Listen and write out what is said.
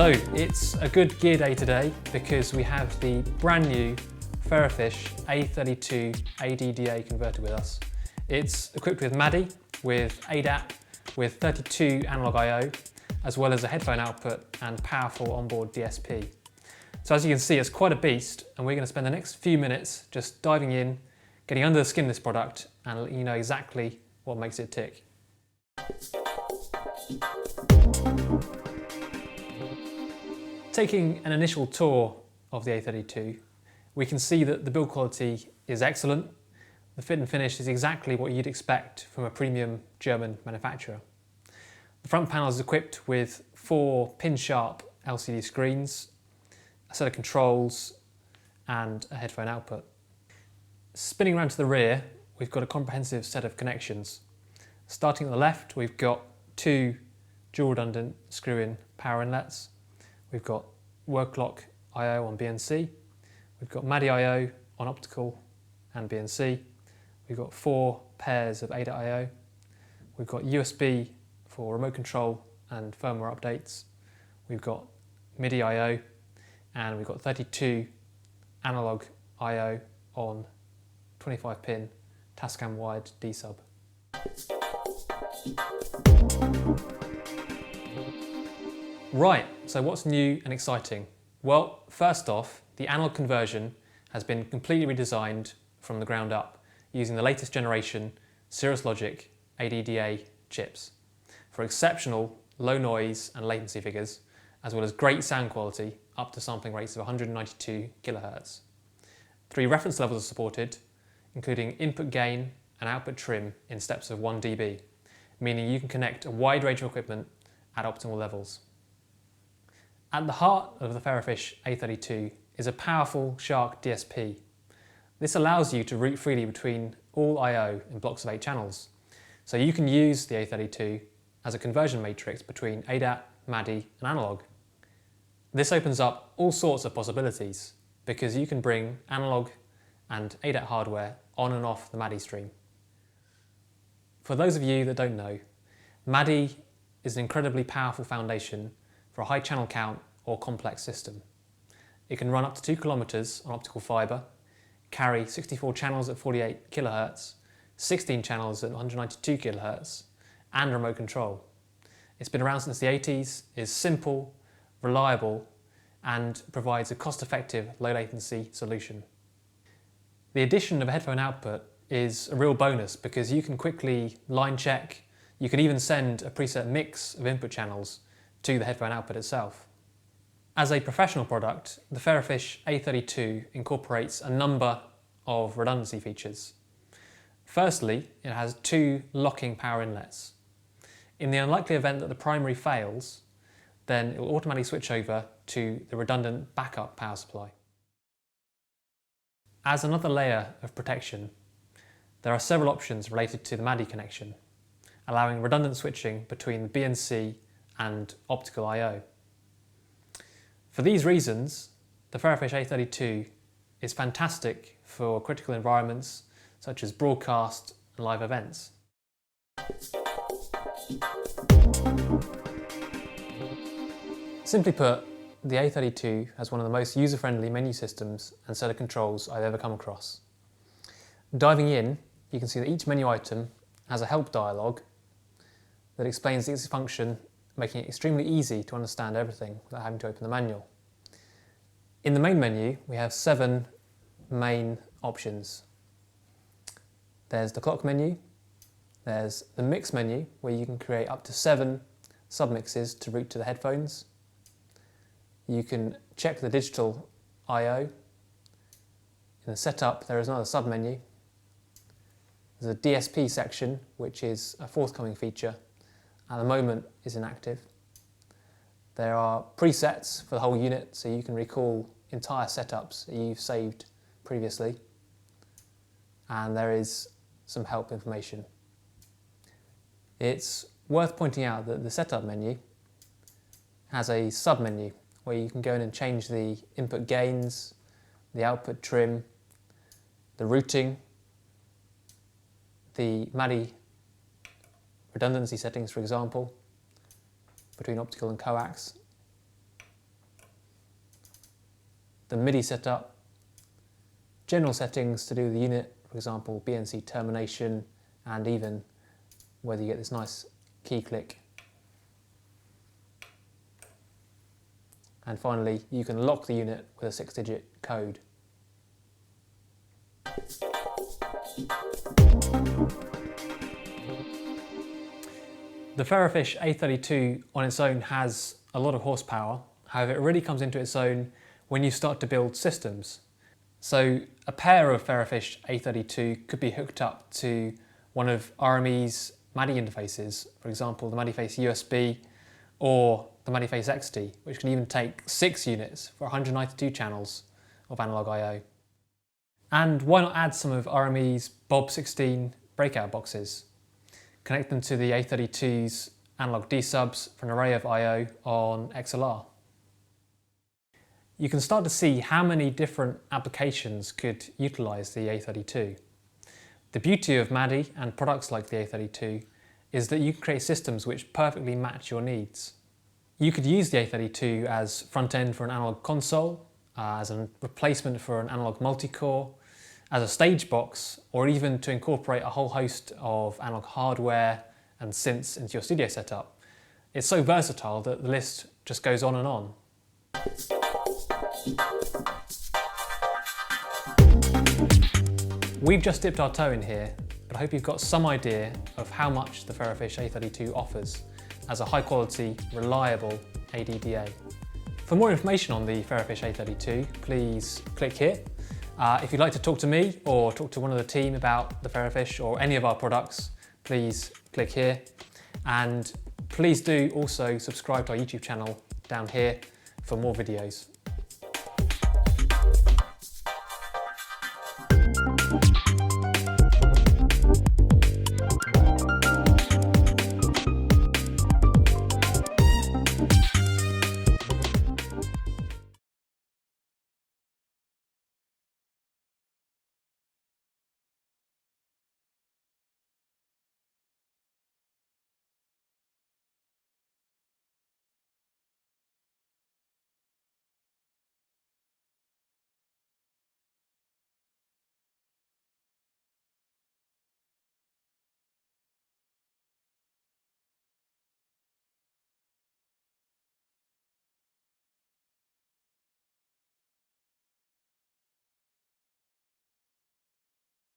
So it's a good gear day today because we have the brand new Ferrofish A32 ADDA converter with us. It's equipped with MADI, with ADAT, with 32 analog I/O, as well as a headphone output and powerful onboard DSP. So as you can see, it's quite a beast, and we're going to spend the next few minutes just diving in, getting under the skin of this product, and letting you know exactly what makes it tick. Taking an initial tour of the A32, we can see that the build quality is excellent. The fit and finish is exactly what you'd expect from a premium German manufacturer. The front panel is equipped with 4 pin-sharp LCD screens, a set of controls, and a headphone output. Spinning around to the rear, we've got a comprehensive set of connections. Starting at the left, we've got 2 dual redundant screw-in power inlets. We've got Worklock I/O on BNC. We've got MADI I/O on optical and BNC. We've got 4 pairs of ADAT I/O. We've got USB for remote control and firmware updates. We've got MIDI I/O, and we've got 32 analog I/O on 25-pin Tascam wired D-sub. Right, so what's new and exciting? Well, first off, the analog conversion has been completely redesigned from the ground up using the latest generation Cirrus Logic ADDA chips for exceptional low noise and latency figures, as well as great sound quality up to sampling rates of 192 kHz. 3 reference levels are supported, including input gain and output trim in steps of 1 dB, meaning you can connect a wide range of equipment at optimal levels. At the heart of the Ferrofish A32 is a powerful Shark DSP. This allows you to route freely between all I/O in blocks of 8 channels, so you can use the A32 as a conversion matrix between ADAT, MADI and analog. This opens up all sorts of possibilities because you can bring analog and ADAT hardware on and off the MADI stream. For those of you that don't know, MADI is an incredibly powerful foundation for a high channel count or complex system. It can run up to 2 kilometers on optical fiber, carry 64 channels at 48 kHz, 16 channels at 192 kHz, and remote control. It's been around since the 80s, is simple, reliable, and provides a cost-effective, low-latency solution. The addition of a headphone output is a real bonus because you can quickly line check. You can even send a preset mix of input channels to the headphone output itself. As a professional product, the Ferrofish A32 incorporates a number of redundancy features. Firstly, it has 2 locking power inlets. In the unlikely event that the primary fails, then it will automatically switch over to the redundant backup power supply. As another layer of protection, there are several options related to the MADI connection, allowing redundant switching between the BNC and optical I/O. For these reasons, the Ferrofish A32 is fantastic for critical environments such as broadcast and live events. Simply put, the A32 has one of the most user-friendly menu systems and set of controls I've ever come across. Diving in, you can see that each menu item has a help dialog that explains its function, making it extremely easy to understand everything without having to open the manual. In the main menu, we have 7 main options. There's the clock menu, there's the mix menu, where you can create up to 7 submixes to route to the headphones. You can check the digital I/O. In the setup, there is another sub-menu. There's a DSP section, which is a forthcoming feature. At the moment is inactive. There are presets for the whole unit, so you can recall entire setups that you've saved previously. And there is some help information. It's worth pointing out that the setup menu has a sub-menu where you can go in and change the input gains, the output trim, the routing, the MADI redundancy settings, for example, between optical and coax, the MIDI setup, general settings to do with the unit, for example BNC termination, and even whether you get this nice key click. And finally, you can lock the unit with a 6-digit code. The Ferrofish A32 on its own has a lot of horsepower. However, it really comes into its own when you start to build systems. So a pair of Ferrofish A32 could be hooked up to one of RME's MADI interfaces, for example the MADIface USB or the MADIface XT, which can even take 6 units for 192 channels of analog I/O. And why not add some of RME's Bob 16 breakout boxes? Connect them to the A32's analog D subs for an array of I/O on XLR. You can start to see how many different applications could utilise the A32. The beauty of MADI and products like the A32 is that you can create systems which perfectly match your needs. You could use the A32 as front end for an analog console, as a replacement for an analog multi-core, as a stage box, or even to incorporate a whole host of analog hardware and synths into your studio setup. It's so versatile that the list just goes on and on. We've just dipped our toe in here, but I hope you've got some idea of how much the Ferrofish A32 offers as a high quality, reliable ADDA. For more information on the Ferrofish A32, please click here. If you'd like to talk to me or talk to one of the team about the Ferrofish or any of our products, please click here. And please do also subscribe to our YouTube channel down here for more videos.